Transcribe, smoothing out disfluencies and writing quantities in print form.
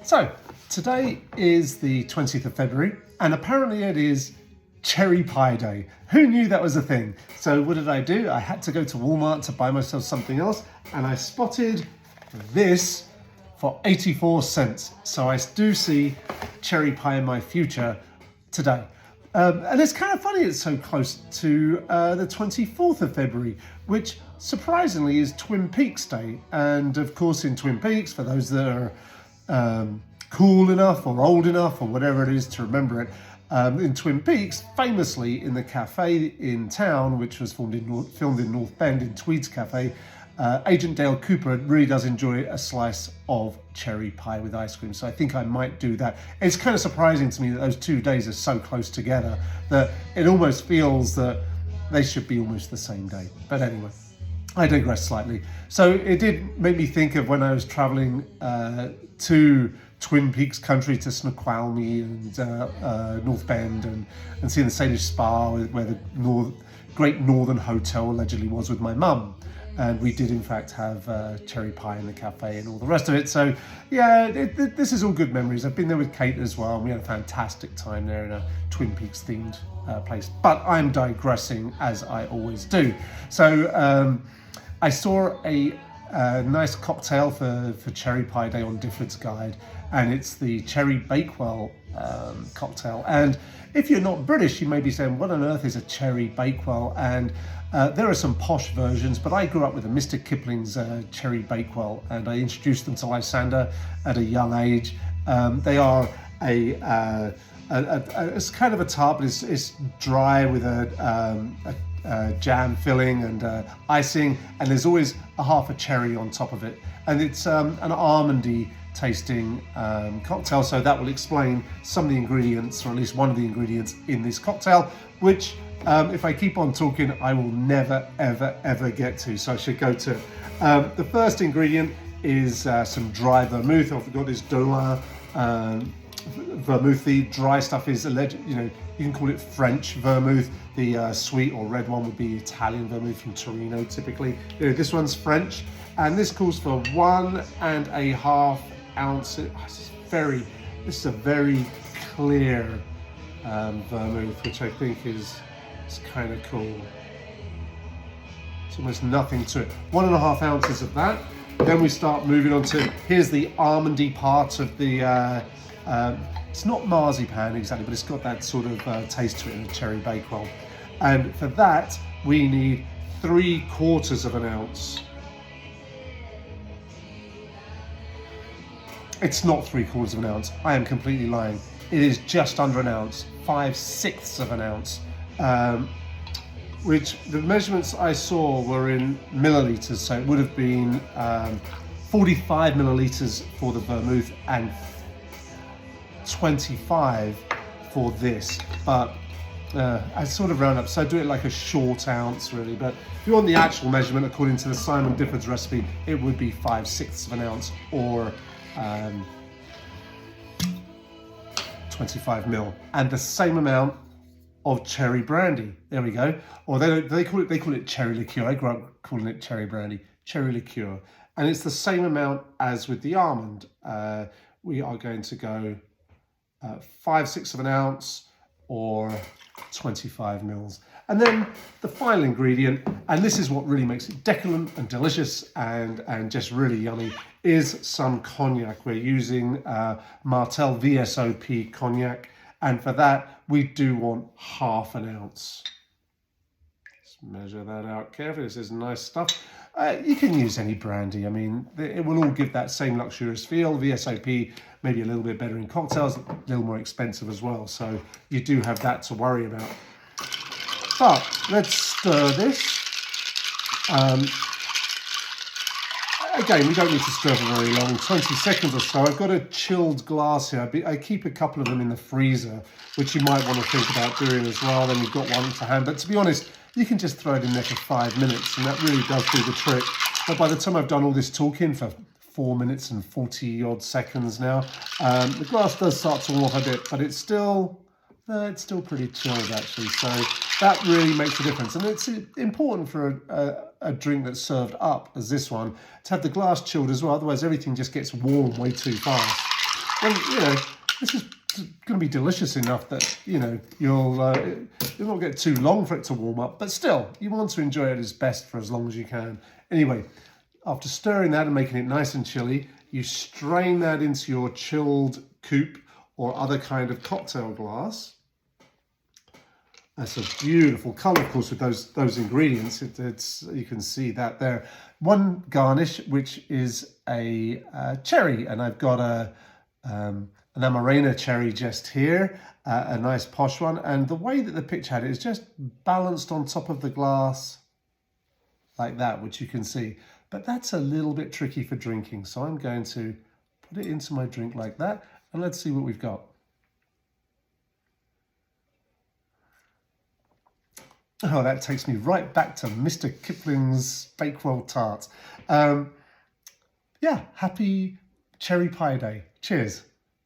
So, today is the 20th of February, and apparently it is Cherry Pie Day. Who knew that was a thing? So what did I do? I had to go to Walmart to buy myself something else, and I spotted this for 84 cents. So I do see cherry pie in my future today. And it's kind of funny it's so close to the 24th of February, which surprisingly is Twin Peaks Day. And of course in Twin Peaks, for those that are cool enough or old enough or whatever it is to remember it, in Twin Peaks, famously in the cafe in town, which was filmed in North Bend in Tweed's Cafe, Agent Dale Cooper really does enjoy a slice of cherry pie with ice cream. So I think I might do that. It's kind of surprising to me that those 2 days are so close together that it almost feels that they should be almost the same day. But anyway, I digress slightly. So it did make me think of when I was traveling to Twin Peaks country, to Snoqualmie and North Bend, and seeing the Salish Spa where the Great Northern Hotel allegedly was with my mum. And we did in fact have cherry pie in the cafe and all the rest of it. So yeah, this is all good memories. I've been there with Kate as well, and we had a fantastic time there in a Twin Peaks themed place. But I'm digressing, as I always do. So I saw a nice cocktail for Cherry Pie Day on Difford's Guide, and it's the Cherry Bakewell cocktail. And if you're not British, you may be saying, what on earth is a Cherry Bakewell? And there are some posh versions, but I grew up with a Mr. Kipling's Cherry Bakewell, and I introduced them to Lysander at a young age. They are it's kind of a tart, but it's dry with a jam filling and icing, and there's always a half a cherry on top of it. And it's an almondy tasting cocktail, so that will explain some of the ingredients, or at least one of the ingredients in this cocktail, which if I keep on talking, I will never, ever get to. So I should go to the first ingredient is some dry vermouth. I've got this Dolin vermouth. The dry stuff is alleged, you can call it French vermouth. The sweet or red one would be Italian vermouth from Torino, typically. This one's French, and this calls for 1.5 ounces. This is a very clear vermouth, which I think is kind of cool. It's almost nothing to it. 1.5 ounces of that. Then we start moving on to, here's the almondy part of the, it's not marzipan exactly, but it's got that sort of taste to it in a Cherry Bakewell. And for that, we need 3/4 ounce. It's not 3/4 ounce. I am completely lying. It is just under an ounce, 5/6 ounce. Which the measurements I saw were in milliliters, so it would have been 45 milliliters for the vermouth and 25 for this. But I sort of round up, so I do it like a short ounce really. But if you want the actual measurement according to the Simon Difford's recipe, it would be 5/6 ounce or 25 ml, and the same amount of cherry brandy. There we go. Or they call it cherry liqueur. I grew up calling it cherry brandy, cherry liqueur, and it's the same amount as with the almond. We are going to go 5/6 ounce or 25 mils. And then the final ingredient, and this is what really makes it decadent and delicious and just really yummy, is some cognac. We're using Martell VSOP cognac, and for that we do want 1/2 ounce. Let's measure that out carefully. This is nice stuff. You can use any brandy. I mean, it will all give that same luxurious feel. VSOP maybe a little bit better in cocktails, a little more expensive as well, so you do have that to worry about. But let's stir this. Again, we don't need to stir for very long, 20 seconds or so. I've got a chilled glass here. I keep a couple of them in the freezer, which you might want to think about doing as well. Then you've got one to hand. But to be honest, you can just throw it in there for 5 minutes, and that really does do the trick. But by the time I've done all this talking for 4 minutes and 40 odd seconds now, the glass does start to warm up a bit, but it's still pretty chilled actually. So that really makes a difference, and it's important for a drink that's served up as this one to have the glass chilled as well. Otherwise, everything just gets warm way too fast. And, you know, this is going to be delicious enough that, you know, you'll not get too long for it to warm up, but still, you want to enjoy it as best for as long as you can. Anyway, after stirring that and making it nice and chilly, you strain that into your chilled coupe or other kind of cocktail glass. That's a beautiful colour, of course, with those ingredients. You can see that there. One garnish, which is a cherry, and I've got an amaretto cherry just here, a nice posh one. And the way that the picture had it is just balanced on top of the glass like that, which you can see. But that's a little bit tricky for drinking, so I'm going to put it into my drink like that, and let's see what we've got. Oh, that takes me right back to Mr. Kipling's Bakewell tart. Yeah, happy Cherry Pie Day. Cheers.